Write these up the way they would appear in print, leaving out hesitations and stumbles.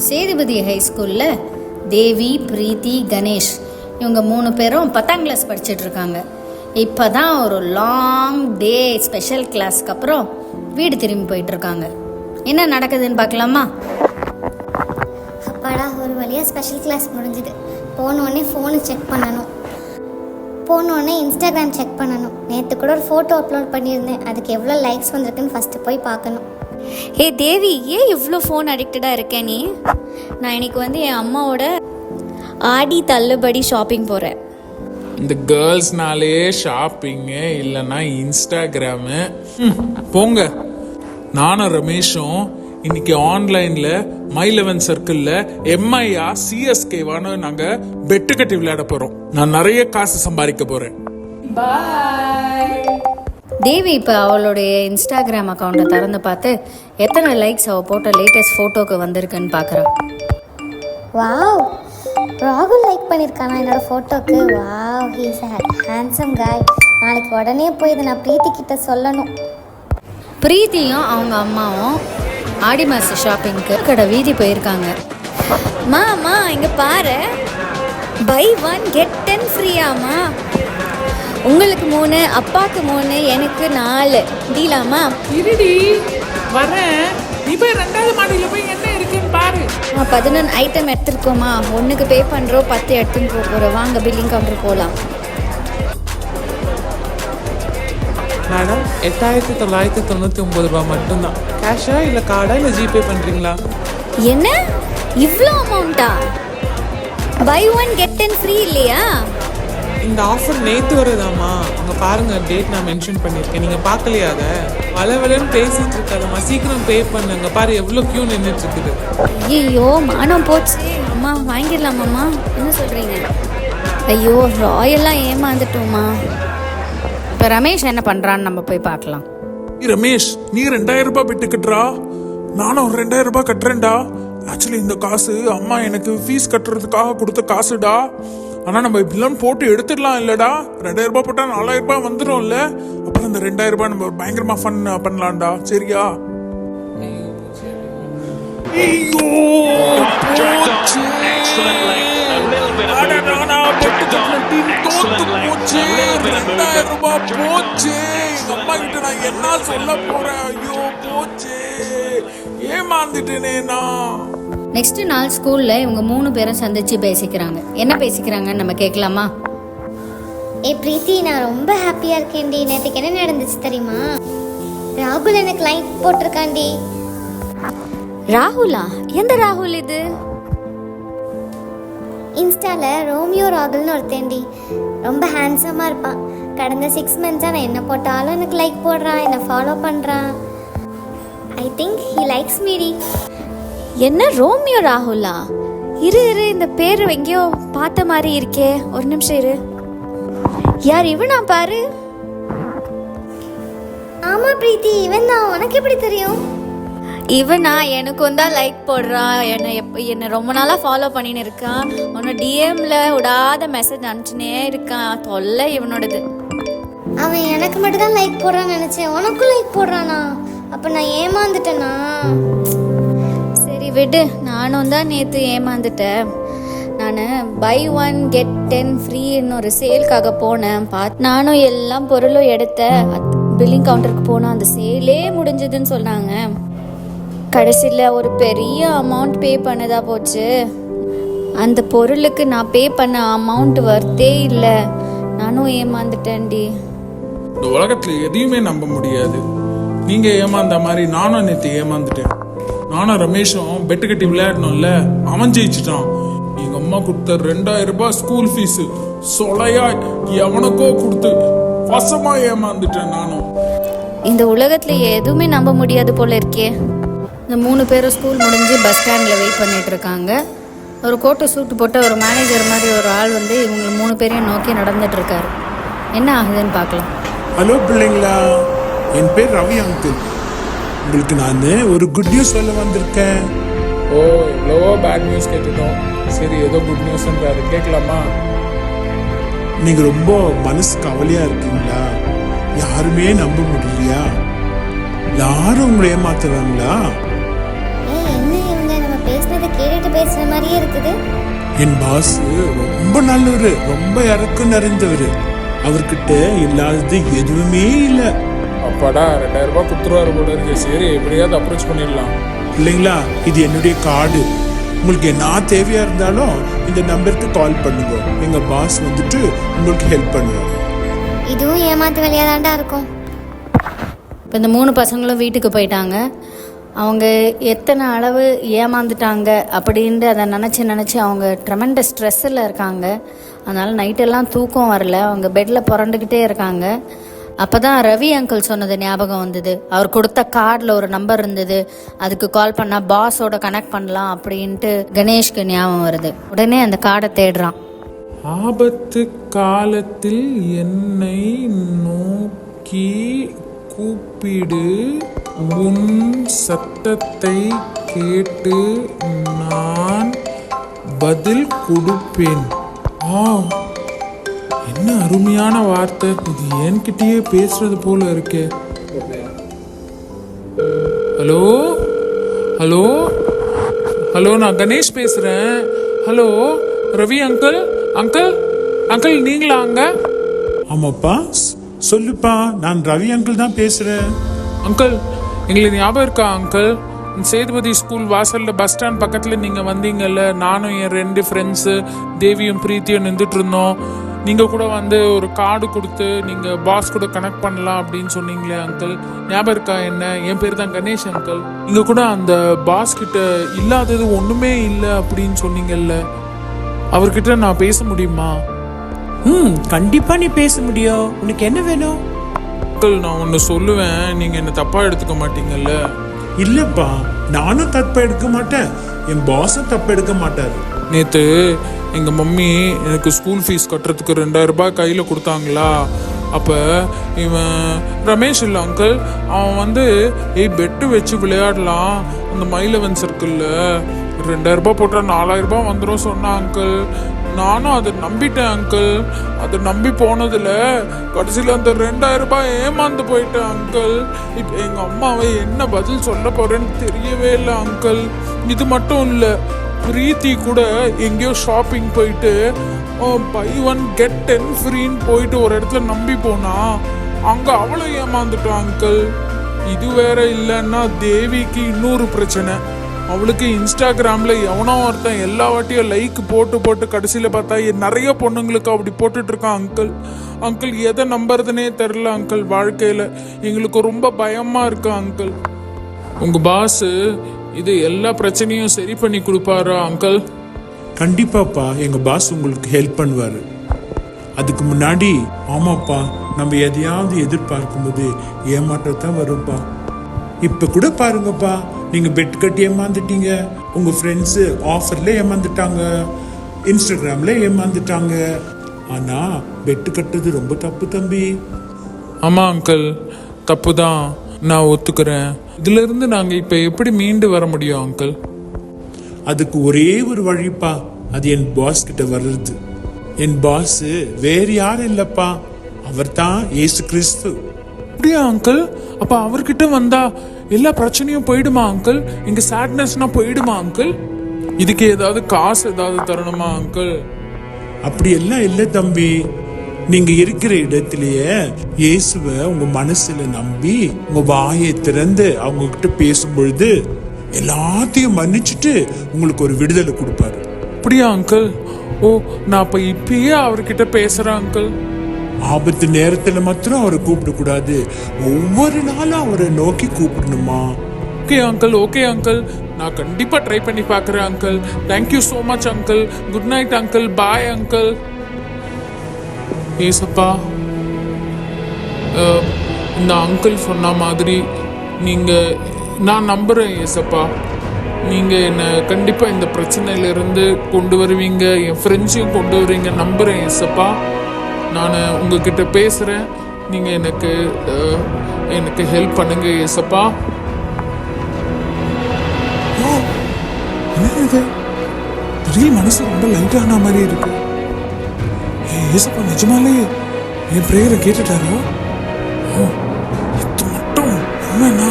Sethupathi high ஸ்கூலில் தேவி, பிரீத்தி, கணேஷ் இவங்க 3 பேரும் 10ஆம் கிளாஸ் படிச்சுட்டு இருக்காங்க. இப்போ தான் ஒரு லாங் டே ஸ்பெஷல் கிளாஸ்க்கு அப்புறம் வீடு திரும்பி போயிட்டு இருக்காங்க. என்ன நடக்குதுன்னு பார்க்கலாமா? அப்பாடா, ஒரு வழியாக ஸ்பெஷல் கிளாஸ் முடிஞ்சுது. போனோடனே ஃபோனு செக் பண்ணணும், போனோடனே இன்ஸ்டாகிராம் செக் பண்ணணும். நேற்று கூட ஒரு ஃபோட்டோ அப்லோட் பண்ணியிருந்தேன், அதுக்கு எவ்வளோ லைக்ஸ் வந்திருக்குன்னு ஃபஸ்ட்டு போய் பார்க்கணும். ஹே தேவி, ஏன் இவ்வளோ ஃபோன் அடிக்டடாக இருக்கேன் நீ? நான் இன்னைக்கு என் அம்மாவோட ஆடி தள்ளுபடி ஷாப்பிங் போகிறேன். இந்த கேர்ள்ஸ்னாலே ஷாப்பிங்கு இல்லைன்னா இன்ஸ்டாகிராமு போங்க. நானும் ரமேஷும் இன்னைக்கு ஆன்லைன்ல My11 சர்க்கிள்ல MIயா CSKவான்னு நாங்க பெட்டு கட்டி விளையாட போறோம். நான் நிறைய காசு சம்பாதிக்க போறேன். தேவி இப்போ அவளுடைய இன்ஸ்டாகிராம் அக்கௌண்ட்டை திறந்து பார்த்து எத்தனை லைக்ஸ் அவள் போட்ட லேட்டஸ்ட் ஃபோட்டோக்கு வந்திருக்குன்னு பார்க்குறான். வாவ், ராகுல் லைக் பண்ணியிருக்கானா என்னோடய ஃபோட்டோக்கு? வாவ், ஹீஸ் ஹேண்ட்ஸம் காய். நாளைக்கு உடனே போய் இதை நான் பிரீத்தி கிட்ட சொல்லணும். பிரீத்தியும் அவங்க அம்மாவும் ஆடி மாத ஷாப்பிங்க்கு கடை வீதி போயிருக்காங்க. மாமா இங்கே பாரு, பை 1 get 10 ஃப்ரீயாமா. உங்களுக்கு 3, அப்பாவுக்கு 3, எனக்கு 4 டீலாமா? இருடி வரேன். நீ போய் 2வது மாடியில போய் என்ன இருக்குன்னு பாரு. 11 ஐட்டம் எடுத்துருக்கோமா, 1க்கு பே பண்ணுறோம், 10 எடுத்துன்னு போகிறோம். வாங்க பில்லிங் கவுண்டர் போகலாம். மேடம், 8,999 ரூபா மட்டும்தான். கேஷா இல்லை கார்டா இல்லை ஜிபே பண்ணுறீங்களா? என்ன இவ்வளோ அமௌண்ட்டா? பை 1 get 10 ஃப்ரீ இல்லையா? இந்த ஆஃபர் நேற்று வருதாம்மா. அங்கே பாருங்கள், டேட் நான் மென்ஷன் பண்ணியிருக்கேன். நீங்கள் பார்க்கலையா? அதை வளவலன்னு பேசிகிட்டு இருக்காதம்மா, சீக்கிரம் பே பண்ணுங்க. பாரு எவ்வளோ க்யூ நின்றுட்டு இருக்குது. ஐயோ மானம் போச்சு. அம்மா வாங்கிடலாமாம்மா? என்ன சொல்கிறீங்க? ஐயோ ராயெல்லாம் ஏமாந்துட்டோம்மா. இப்போ ரமேஷ் என்ன பண்ணுறான்னு நம்ம போய் பார்க்கலாம். ரமேஷ், நீ 2000 ரூபாய் பெட்டு கட்டுறா, நானும் ஒரு 2000 ரூபாய் கட்டுறேன்டா. ஆக்சுவலி இந்த காசு அம்மா எனக்கு ஃபீஸ் கட்டுறதுக்காக கொடுத்த காசுடா. ஆனா நம்ம இப்படிலாம் போட்டு எடுத்துடலாம் இல்லடா. 2000 ரூபாய் போட்டா 4000 ரூபாய் வந்துடும்ல. அப்புறம் இந்த 2000 ரூபாய் நம்ம பயங்கரமா ஃபன் பண்ணலாம்டா. சரியா? ஐயோ போச்சு. போச்சு. எங்க அம்மா கிட்ட நான் என்ன சொல்ல போறேன்? ஐயோ போச்சு, ஏமாந்துட்டேனே நான். நெக்ஸ்ட் நாள் ஸ்கூலில் இவங்க 3 பேரும் சந்திச்சு பேசிக்கிறாங்க. என்ன பேசிக்கிறாங்கன்னு நம்ம கேட்கலாமா? ஏ பிரீத்தி, நான் ரொம்ப ஹாப்பியாக இருக்கேன்டி. நேற்றுக்கு என்ன நடந்துச்சு தெரியுமா? ராகுல் எனக்கு லைக் போட்டிருக்காண்டி. ராகுலா? எந்த ராகுல் இது? இன்ஸ்டாவில் ரோமியோ ராகுல்னு ஒருத்தேன்டி, ரொம்ப ஹேண்ட்ஸமாக இருப்பான். கடந்த 6 மந்த்ஸாக நான் என்ன போட்டாலும் எனக்கு லைக் போடுறான், என்னை ஃபாலோ பண்ணுறான். I think he likes me டி. என்ன ரோமியோ ராகுலா? இரு இந்த பேர் எங்கேயோ பார்த்த மாதிரி இருக்கே. ஒரு நிமிஷம் இரு. யார் இவனா பாரு. ஆமா பிரீத்தி, இவன் தான். உனக்கு எப்படி தெரியும்? இவனா? எனக்கும் தான் லைக் போடுறான். என்னை ரொம்ப நாளாக ஃபாலோ பண்ணின்னு இருக்கான். உன்னை டிஎம்ல விடாத மெசேஜ் அனுப்பிச்சுனே இருக்கான். தொல்லை இவனோடது. அவன் எனக்கு மட்டும் தான் லைக் போடுறான்னு நினச்சேன். உனக்கும் லைக் போடுறானா? அப்போ நான் ஏமாந்துட்டேனா? சரி விடு, நானும் தான் நேற்று ஏமாந்துட்டேன். நான் பை 1 get 10 ஃப்ரீன்னு ஒரு சேலுக்காக போனேன். நானும் எல்லாம் பொருளும் எடுத்தேன். பில்லிங் கவுண்டருக்கு போனோம். அந்த சேலே முடிஞ்சதுன்னு சொன்னாங்க. கடைசியில் ஒரு பெரிய அமௌண்ட் பே பண்ணதா போச்சு. அந்த பொருளுக்கு நான் பே பண்ண அமௌண்ட் வர்த்தே இல்லை. நானும் ஏமாந்துட்டேன்டி. இந்த உலகத்துல எதையுமே நம்ப முடியாது. நீங்க ஏமாந்த மாதிரி நானும் நேற்று ஏமாந்துட்டேன். நானும் ரமேஷும் பெட்டு கட்டி விளையாடணும்ல, அவன் ஜெயிச்சுட்டான். எங்க அம்மா கொடுத்த 2000 ரூபாய் ஸ்கூல் ஃபீஸ் சொலையா எவனுக்கோ கொடுத்து வசமா ஏமாந்துட்டேன் நானும். இந்த உலகத்துல எதுவுமே நம்ப முடியாது போல இருக்கே. இந்த 3 பேரும் ஸ்கூல் முடிஞ்சு பஸ் ஸ்டாண்டில் வெயிட் பண்ணிட்டு இருக்காங்க. ஒரு கோட்டு சூட்டு போட்ட ஒரு மேனேஜர் மாதிரி ஒரு ஆள் வந்து இவங்க 3 பேரையும் நோக்கி நடந்துட்டு இருக்காரு. என்ன ஆகுதுன்னு பார்க்கலாம். ஹலோ பிள்ளைங்களா, என் பேர் ரவி அங்கிள். உங்களுக்கு நான் ஒரு குட் நியூஸ் சொல்ல வந்திருக்கேன். ஓ, எவ்வளவோ பேட் நியூஸ் கேட்டுட்டோம். சரி, ஏதோ குட் நியூஸ்ன்றாரு, கேட்கலாமா? நீங்க ரொம்ப மனசு கவலையா இருக்கீங்களா? யாருமே நம்ப முடியலையா? யாரும் உங்களை ஏமாத்துறாங்களா? என்ன இவங்க நம்ம பேசுனதை கேட்டுட்டு மாதிரியே இருக்குது. என் பாஸ் ரொம்ப நல்லவர், ரொம்ப இறக்கம் நிறைந்தவர். அவர்கிட்ட இல்லாதது எதுவுமே இல்லை. அப்பாடா 2000 ரூபாய் கொடுத்துருவாரு போல இருக்கு. சரி எப்படியாவது அப்ரோச் பண்ணிடலாம். இல்லைங்களா, இது என்னுடைய கார்டு. உங்களுக்கு என்ன தேவையா இருந்தாலும் இந்த நம்பருக்கு கால் பண்ணுங்க. எங்க பாஸ் வந்துட்டு உங்களுக்கு ஹெல்ப் பண்ணுவார். இதுவும் ஏமாத்து வேலையாக தாண்டா இருக்கும். இப்போ இந்த 3 பசங்களும் வீட்டுக்கு போயிட்டாங்க. அவங்க எத்தனை அளவு ஏமாந்துட்டாங்க அப்படின்ட்டு அதை நினச்சி அவங்க ட்ரெமெண்டஸ் ஸ்ட்ரெஸ்ஸில் இருக்காங்க. அதனால் நைட்டெல்லாம் தூக்கம் வரல. அவங்க பெட்டில் புரண்டுக்கிட்டே இருக்காங்க. அப்போ தான் ரவி அங்கிள் சொன்னது ஞாபகம் வந்தது. அவர் கொடுத்த கார்டில் ஒரு நம்பர் இருந்தது, அதுக்கு கால் பண்ணால் பாஸோட கனெக்ட் பண்ணலாம் அப்படின்ட்டு கணேஷ்க்கு ஞாபகம் வருது. உடனே அந்த கார்டை தேடுறான். ஆபத்து காலத்தில் என்னை நோக்கி கூப்பிடு, உன் சத்தத்தை கேட்டு நான் பதில் கொடுப்பேன். என்ன அருமையான வார்த்தை இது! என்கிட்டயே பேசுறது போல இருக்கே. ஹலோ ஹலோ ஹலோ, நான் கணேஷ் பேசுறேன். Hello Ravi uncle. Uncle uncle நீங்களா அங்க? ஆமாப்பா, சொல்லுப்பா, நான் ரவி அங்கிள் தான் பேசுறேன். அங்கிள் எங்களுக்கு ஞாபகம் இருக்கா அங்கிள்? சேதுபதி ஸ்கூல் வாசல்ல பஸ் ஸ்டாண்ட் பக்கத்துல நீங்க வந்தீங்கல்ல, நானும் என் 2 ஃப்ரெண்ட்ஸு தேவியும் பிரீத்தியும் நின்றுட்டு இருந்தோம். நீங்க கூட வந்து ஒரு கார்டு கொடுத்து நீங்க பாஸ் கூட கனெக்ட் பண்ணலாம் அப்படின்னு சொன்னீங்களே அங்கிள், ஞாபகம் இருக்கா? என்ன, என் பேர் தான் கணேஷ் அங்கிள். நீங்க கூட அந்த பாஸ் கிட்ட இல்லாதது ஒண்ணுமே இல்லை அப்படின்னு சொன்னீங்கல்ல, அவர்கிட்ட நான் பேச முடியுமா? கண்டிப்பா நீ பேச முடியும். உனக்கு என்ன வேணும்? அங்கிள் நான் ஒன்று சொல்லுவேன், நீங்க என்ன தப்பா எடுத்துக்க மாட்டீங்கல்ல? இல்லப்பா, நானும் தப்ப எடுக்க மாட்டேன், என் பாஸும் தப்ப எடுக்க மாட்டாரு. நேற்று எங்கள் மம்மி எனக்கு ஸ்கூல் ஃபீஸ் கட்டுறதுக்கு 2000 ரூபாய் கையில் கொடுத்தாங்களா. அப்போ இவன் ரமேஷ் இல்லை அங்கிள், அவன் வந்து பெட்டு வச்சு விளையாடலாம், அந்த மயிலவன் சர்க்கிளில் 2000 ரூபாய் போட்டால் 4000 ரூபாய் வந்துடும் சொன்னான் அங்கிள். நானும் அதை நம்பிட்டேன் அங்கிள். அதை நம்பி போனதில் கடைசியில் அந்த 2000 ரூபாய் ஏமாந்து போயிட்டேன் அங்கிள். இப்போ எங்கள் அம்மாவை என்ன பதில் சொல்ல போகிறேன்னு தெரியவே இல்லை அங்கிள். இது மட்டும் இல்லை, பிரீத்தி கூட எங்கேயோ ஷாப்பிங் போயிட்டு buy 1 get 10 ஃப்ரீன்னு போயிட்டு ஒரு இடத்துல நம்பி போனா அங்கே அவளை ஏமாந்துட்டான் அங்கிள். இது வேற இல்லைன்னா தேவிக்கு இன்னொரு பிரச்சனை. அவளுக்கு இன்ஸ்டாகிராமில் எவனோ ஒருத்தன் எல்லா வாட்டியும் லைக் போட்டு கடைசியில் பார்த்தா நிறைய பொண்ணுங்களுக்கு அப்படி போட்டுட்டு இருக்கான் அங்கிள். அங்கிள் எதை நம்புறதுனே தெரில அங்கிள். வாழ்க்கையில் எங்களுக்கு ரொம்ப பயமாக இருக்கு அங்கிள். உங்கள் பாஸு இது எல்லா பிரச்சனையும் சரி பண்ணி கொடுப்பாரா அங்கிள்? கண்டிப்பாப்பா, எங்க பாஸ் உங்களுக்கு ஹெல்ப் பண்ணுவாரு. அதுக்கு முன்னாடி ஆமாப்பா, நம்ம எதையாவது எதிர்பார்க்கும் போது ஏமாற்றத்தான் வரும்ப்பா. இப்ப கூட பாருங்கப்பா, நீங்க பெட் கட்டி ஏமாந்துட்டீங்க, உங்க ஃப்ரெண்ட்ஸு ஆஃபர்ல ஏமாந்துட்டாங்க, இன்ஸ்டாகிராம்ல ஏமாந்துட்டாங்க. ஆனா பெட்டு கட்டுறது ரொம்ப தப்பு தம்பி. ஆமாம் அங்கிள், தப்பு தான், நான் ஒத்துக்கிறேன். இதுல இருந்து நாங்கள் இப்போ எப்படி மீண்டு வர முடியும் அங்கிள்? அதுக்கு ஒரே ஒரு வழிப்பா, அது என் பாஸ் கிட்ட வர்றது. என் பாஸ் வேற யாரும் இல்லப்பா, அவர் தான் இயேசு கிறிஸ்து. அப்படியா அங்கிள்? அப்போ அவர்கிட்ட வந்தா எல்லா பிரச்சனையும் போயிடுமா அங்கிள்? எங்க சேட்னஸ்னா போயிடுமா அங்கிள்? இதுக்கு ஏதாவது காசு ஏதாவது தரணுமா அங்கிள்? அப்படி எல்லாம் இல்லை தம்பி. நீங்க இருக்கிற இடத்திலேயே இயேசுவை உங்க மனசுல நம்பி உங்க வாயை திறந்து அவங்க கிட்ட பேசும் பொழுது எல்லாத்தையும் மன்னிச்சுட்டு உங்களுக்கு ஒரு விடுதலை கொடுப்பாரு. அப்படியா அங்கிள்? ஓ, நான் அப்ப இப்பயே அவர்கிட்ட பேசுறேன் அங்கிள். ஆபத்து நேரத்துல மாத்திரம் அவரை கூப்பிடக்கூடாது, ஒவ்வொரு நாளும் அவரை நோக்கி கூப்பிடணுமா? ஓகே அங்கிள், ஓகே அங்கிள், நான் கண்டிப்பா ட்ரை பண்ணி பார்க்குறேன் uncle. Thank you so much uncle. Good night uncle. Bye uncle. ஏசப்பா, இந்த அங்கிள் சொன்ன மாதிரி நான் நம்புகிறேன் ஏசப்பா. நீங்கள் என்னை கண்டிப்பாக இந்த பிரச்சனையிலேருந்து கொண்டு வருவீங்க, என் ஃப்ரெண்ட்ஸையும் கொண்டு வருவீங்க நம்புகிறேன் ஏசப்பா. நான் உங்ககிட்ட பேசுகிறேன், நீங்கள் எனக்கு ஹெல்ப் பண்ணுங்க ஏசப்பா. என்னது திடீர் மனசு ரொம்ப லைட்டான மாதிரி இருக்கு. ஏசப்பா நிஜமாலே என் ப்ரேயரை கேட்டுட்டாரா? இது மட்டும் உண்மைண்ணா.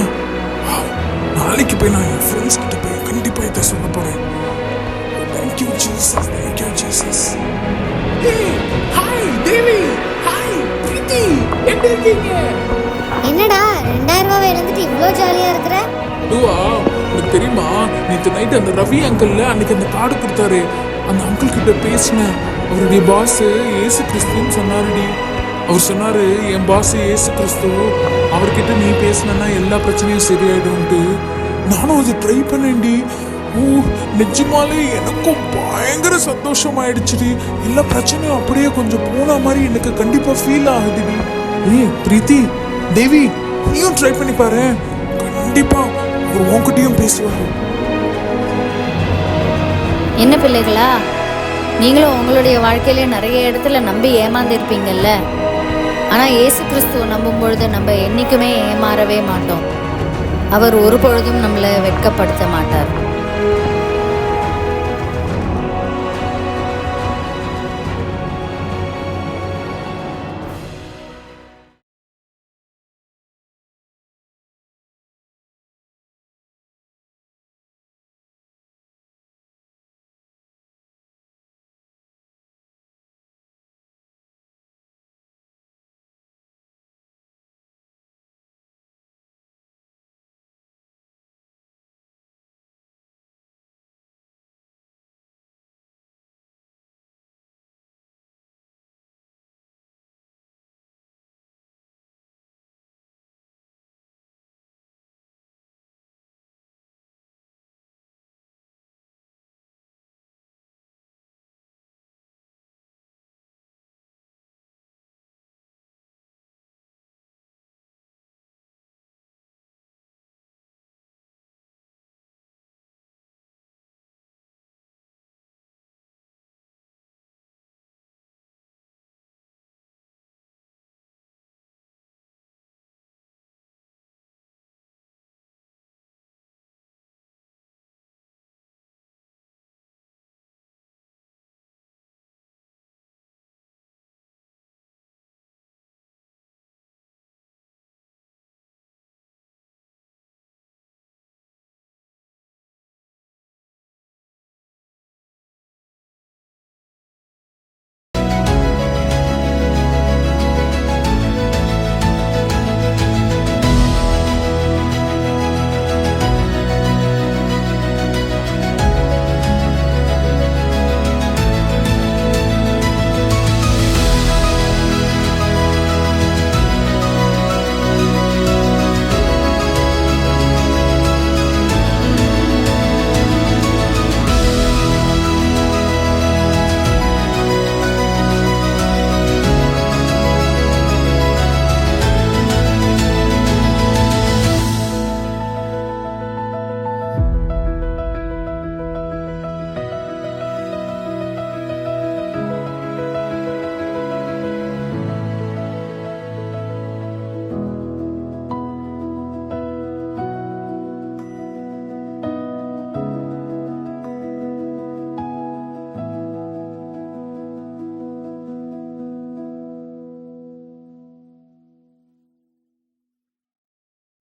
நாளைக்கு போய் நான் என் ஃப்ரெண்ட்ஸ் கிட்ட போய் கண்டிப்பாக இதை சொல்ல போகிறேன். Jesus, thank you, Jesus. Hey, hi, Devi. Hi, பிரீத்தி. எப்படி இருக்கீங்க? என்னடா 2000 ரூபாய் இழந்துட்டு இவ்வளோ ஜாலியாக இருக்கிற? அதுவா, உனக்கு தெரியுமா நேற்று நைட் அந்த ரவி அங்கிள் அன்னைக்கு அந்த கார்டு கொடுத்தாரு. அந்த அங்கிள் கிட்ட பேசினேன். அவருடைய பாஸ் ஏசு கிறிஸ்துன்னு சொன்னாருடி. அவர் சொன்னாரு என் பாஸ் ஏசு கிறிஸ்து, அவர்கிட்ட நீ பேசினா எல்லா பிரச்சனையும் சரியாயிடும்ட்டு. நானும் அதை ட்ரை பண்ணேன்டி. ஓ, நிஜமாலே எனக்கும் பயங்கர சந்தோஷம் ஆயிடுச்சுடி. எல்லா பிரச்சனையும் அப்படியே கொஞ்சம் போன மாதிரி எனக்கு கண்டிப்பா ஃபீல் ஆகுதுடி. ஏய் பிரீத்தி, தேவி, நீயும் ட்ரை பண்ணி பாரு. கண்டிப்பா அவர் உன்கிட்டயும் பேசுவாரு. என்ன பிள்ளைகளா, நீங்களும் உங்களுடைய வாழ்க்கையிலே நிறைய இடத்துல நம்பி ஏமாந்துருப்பீங்கல்ல. ஆனால் இயேசு கிறிஸ்துவை நம்பும் பொழுது நம்ம என்றைக்குமே ஏமாறவே மாட்டோம். அவர் ஒரு பொழுதும் நம்மளை வெட்கப்படுத்த மாட்டார்.